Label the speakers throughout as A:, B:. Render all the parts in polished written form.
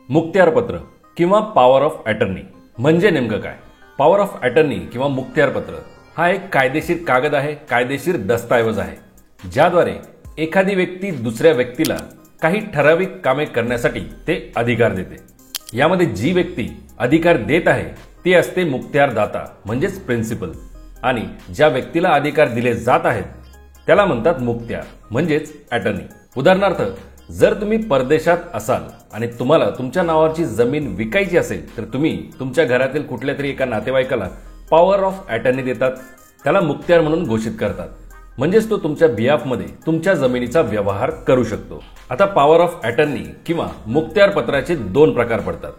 A: मुक्त्यारपत्र किंवा power of attorney म्हणजे नेमकं काय? पॉवर ऑफ अटर्नी किंवा मुक्त्यारपत्र हा एक कायदेशीर कागद आहे, कायदेशीर दस्तऐवज आहे, ज्याद्वारे एखादी व्यक्ती दुसऱ्या व्यक्तीला काही ठराविक कामे करण्यासाठी ते अधिकार देते. यामध्ये जी व्यक्ती अधिकार देत आहे ती असते मुक्त्यारदाता म्हणजेच प्रिन्सिपल, आणि ज्या व्यक्तीला अधिकार दिले जात आहेत त्याला म्हणतात मुक्त्यार म्हणजेच अटर्नी. उदाहरणार्थ, जर तुम्ही परदेशात असाल आणि तुम्हाला तुमच्या नावाची जमीन विकायची असेल तर तुम्ही तुमच्या घरातील कुठल्या तरी एका नातेवाईकाला पॉवर ऑफ अटर्नी देतात, त्याला मुक्त्यार म्हणून घोषित करतात. म्हणजेच तो तुमच्या बिहाफमध्ये तुमच्या जमिनीचा व्यवहार करू शकतो. आता पॉवर ऑफ अटर्नी किंवा मुक्त्यार पत्राचे दोन प्रकार पडतात.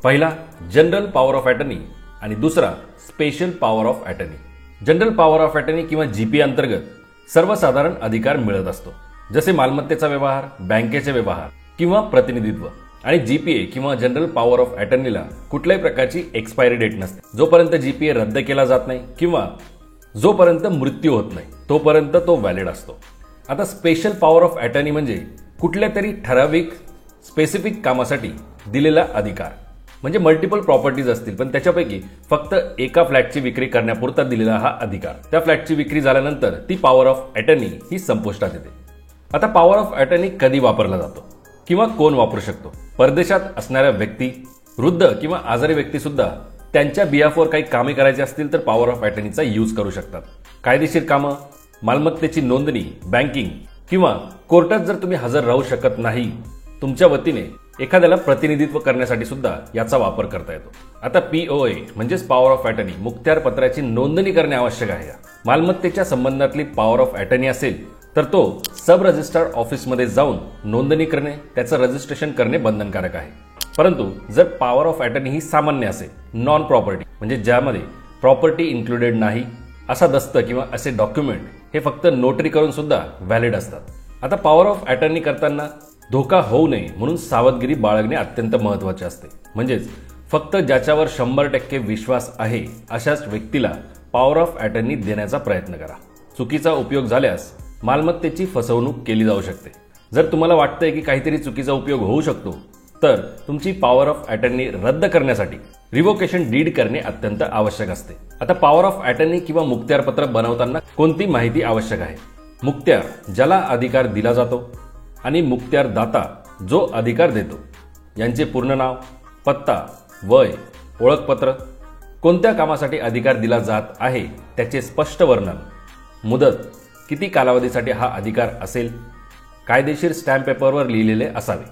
A: पहिला जनरल पॉवर ऑफ अटर्नी आणि दुसरा special power of attorney. General power of attorney किंवा जीपी अंतर्गत सर्वसाधारण अधिकार मिळत असतो, जसे मालमत्तेचा व्यवहार, बँकेचे व्यवहार किंवा प्रतिनिधित्व. आणि जीपीए किंवा जनरल पॉवर ऑफ अटर्नीला कुठल्याही प्रकारची एक्सपायरी डेट नसते. जोपर्यंत जीपीए रद्द केला जात नाही किंवा जोपर्यंत मृत्यू होत नाही तोपर्यंत तो व्हॅलिड असतो. आता स्पेशल पॉवर ऑफ अटर्नी म्हणजे कुठल्या तरी ठराविक स्पेसिफिक कामासाठी दिलेला अधिकार. म्हणजे मल्टिपल प्रॉपर्टीज असतील पण त्याच्यापैकी फक्त एका फ्लॅटची विक्री करण्यापुरता दिलेला हा अधिकार. त्या फ्लॅटची विक्री झाल्यानंतर ती पॉवर ऑफ अटर्नी ही संपुष्टात येते. आता पॉवर ऑफ अटर्नी कधी वापरला जातो किंवा कोण वापरू शकतो? परदेशात असणाऱ्या व्यक्ती, वृद्ध किंवा आजारी व्यक्ती सुद्धा त्यांच्या बिहाफवर काही कामे करायची असतील तर पॉवर ऑफ अटर्नीचा यूज करू शकतात. कायदेशीर कामं, मालमत्तेची नोंदणी, बँकिंग किंवा कोर्टात जर तुम्ही हजर राहू शकत नाही, तुमच्या वतीने एखाद्याला प्रतिनिधित्व करण्यासाठी सुद्धा याचा वापर करता येतो. आता पीओए म्हणजेच पॉवर ऑफ अटर्नी, मुक्त्यार पत्राची नोंदणी करणे आवश्यक आहे. मालमत्तेच्या संबंधातली पॉवर ऑफ अटर्नी असेल तर तो सब रजिस्ट्रार ऑफिसमध्ये जाऊन नोंदणी करणे, त्याचं रजिस्ट्रेशन करणे बंधनकारक आहे. परंतु जर पॉवर ऑफ अटर्नी ही सामान्य असेल, नॉन प्रॉपर्टी म्हणजे ज्यामध्ये प्रॉपर्टी इन्क्लुडेड नाही, असा दस्त किंवा असे डॉक्युमेंट हे फक्त नोटरी करून सुद्धा व्हॅलिड असतात. आता पॉवर ऑफ अटर्नी करताना धोका होऊ नये म्हणून सावधगिरी बाळगणे अत्यंत महत्त्वाचे असते. म्हणजेच फक्त ज्याच्यावर 100% विश्वास आहे अशाच व्यक्तीला पॉवर ऑफ अटर्नी देण्याचा प्रयत्न करा. चुकीचा उपयोग झाल्यास मालमत्तेची फसवणूक केली जाऊ शकते. जर तुम्हाला वाटतंय की काहीतरी चुकीचा उपयोग होऊ शकतो तर तुमची पॉवर ऑफ अटर्नी रद्द करण्यासाठी रिव्होकेशन डीड करणे अत्यंत आवश्यक असते. आता पॉवर ऑफ अटर्नी किंवा मुक्त्यारपत्र बनवताना कोणती माहिती आवश्यक आहे? मुक्त्यार ज्याला अधिकार दिला जातो आणि मुक्त्यारदाता जो अधिकार देतो यांचे पूर्ण नाव, पत्ता, वय, ओळखपत्र, कोणत्या कामासाठी अधिकार दिला जात आहे त्याचे स्पष्ट वर्णन, मुदत, किती कालावधीसाठी हा अधिकार असेल, कायदेशीर स्टॅम्प पेपरवर लिहिलेले असावे.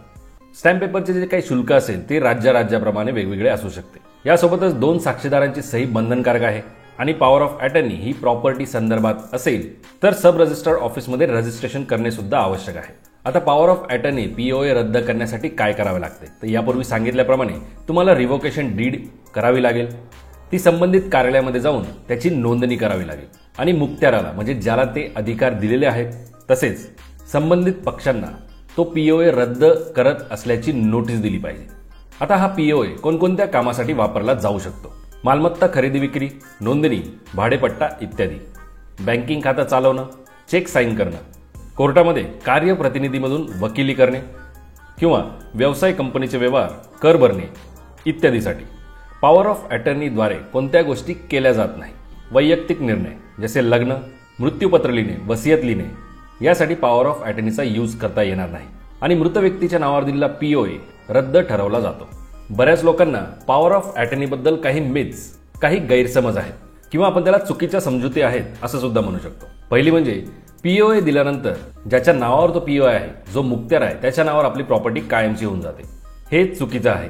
A: स्टॅम्प पेपरचे जे काही शुल्क असेल ते राज्याप्रमाणे वेगवेगळे असू शकते. यासोबतच 2 साक्षीदारांची सही बंधनकारक आहे. आणि power of attorney he property संदर्भात असेल तर सब रजिस्ट्रार ऑफिसमध्ये रजिस्ट्रेशन करणे सुद्धा आवश्यक आहे. आता पॉवर ऑफ अटर्नी पीओए रद्द करण्यासाठी काय करावे लागते? तर यापूर्वी सांगितल्याप्रमाणे तुम्हाला रिव्होकेशन डीड करावी लागेल. ती संबंधित कार्यालयामध्ये जाऊन त्याची नोंदणी करावी लागेल आणि मुक्त्याराला म्हणजे ज्याला ते अधिकार दिलेले आहेत तसेच संबंधित पक्षांना तो पीओए रद्द करत असल्याची नोटीस दिली पाहिजे. आता हा पीओए कोणकोणत्या कामासाठी वापरला जाऊ शकतो? मालमत्ता खरेदी विक्री, नोंदणी, भाडेपट्टा इत्यादी, बँकिंग खातं चालवणं, चेक साईन करणं, कोर्टामध्ये कार्यप्रतिनिधीमधून वकिली करणे किंवा व्यवसाय कंपनीचे व्यवहार, कर भरणे इत्यादीसाठी. पॉवर ऑफ अटर्नीद्वारे कोणत्या गोष्टी केल्या जात नाही? वैयक्तिक निर्णय जसे लग्न, मृत्यूपत्र लिहिणे, वसियत लिहिणे यासाठी पॉवर ऑफ अटर्नीचा यूज करता येणार नाही. आणि मृत व्यक्तीच्या नावावर दिलेला पीओए रद्द ठरवला जातो. बऱ्याच लोकांना पॉवर ऑफ अटर्नीबद्दल काही मिथ्स, काही गैरसमज आहेत किंवा आपण त्याला चुकीच्या समजुती आहेत असं सुद्धा म्हणू शकतो. पहिली म्हणजे पीओए दिल्यानंतर ज्याच्या नावावर तो पीओए आहे, जो मुक्त्यार आहे, त्याच्या नावावर आपली प्रॉपर्टी कायमची होऊन जाते. हे चुकीचं आहे.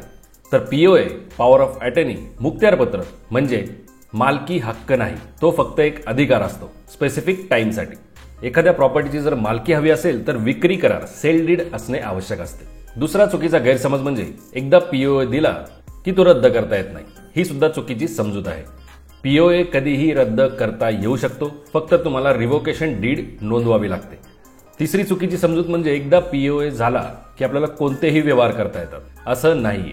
A: तर पीओए पॉवर ऑफ अटर्नी मुक्त्यारपत्र म्हणजे मालकी हक्क नाही, तो फक्त एक अधिकार असतो स्पेसिफिक टाइमसाठी. एखाद्या प्रॉपर्टीची जर मालकी हवी असेल तर विक्री करार, सेल डीड असणे आवश्यक असते. दुसरा चुकीचा गैरसमज म्हणजे एकदा पीओए दिला की तो रद्द करता येत नाही. ही सुद्धा चुकीची समजूत आहे. पीओए कधीही रद्द करता येऊ शकतो, फक्त तुम्हाला रिव्होकेशन डीड नोंदवावी लागते. तिसरी चुकीची समजूत म्हणजे एकदा पीओए झाला की आपल्याला कोणतेही व्यवहार करता येतात असं नाही.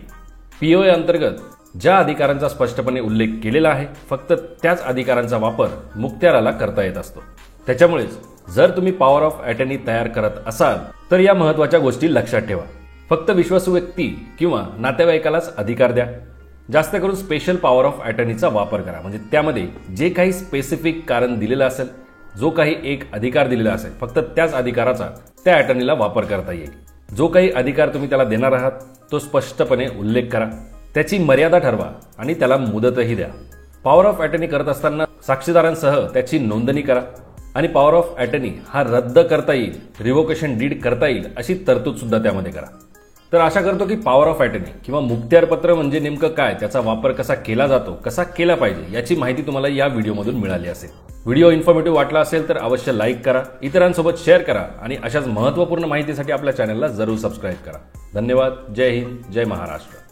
A: पीओए अंतर्गत ज्या अधिकारांचा स्पष्टपणे उल्लेख केलेला आहे फक्त त्याच अधिकारांचा वापर मुक्त्याराला करता येत असतो. त्याच्यामुळेच जर तुम्ही पॉवर ऑफ अटर्नी तयार करत असाल तर या महत्त्वाच्या गोष्टी लक्षात ठेवा. फक्त विश्वासू व्यक्ती किंवा नातेवाईकालाच अधिकार द्या. जास्त करून स्पेशल पॉवर ऑफ अटर्नीचा वापर करा. म्हणजे त्यामध्ये जे काही स्पेसिफिक कारण दिलेलं असेल, जो काही एक अधिकार दिलेला असेल, फक्त त्याच अधिकाराचा त्या अटर्नीला वापर करता येईल. जो काही अधिकार तुम्ही त्याला देणार आहात तो स्पष्टपणे उल्लेख करा, त्याची मर्यादा ठरवा आणि त्याला मुदतही द्या. पॉवर ऑफ अटर्नी करत असताना साक्षीदारांसह त्याची नोंदणी करा आणि पॉवर ऑफ अटर्नी हा रद्द करता येईल, रिव्होकेशन डीड करता येईल अशी तरतूद सुद्धा त्यामध्ये करा. तर आशा करतो की पॉवर ऑफ अटर्नी किंवा मुखत्यारपत्र म्हणजे नेमकं काय, त्याचा वापर कसा केला जातो, कसा केला पाहिजे याची माहिती तुम्हाला या व्हिडिओमधून मिळाली असेल. व्हिडिओ इन्फॉर्मेटिव्ह वाटला असेल तर अवश्य लाईक करा, इतरांसोबत शेअर करा आणि अशाच महत्त्वपूर्ण माहितीसाठी आपल्या चॅनलला जरूर सबस्क्राईब करा. धन्यवाद. जय हिंद, जय महाराष्ट्र.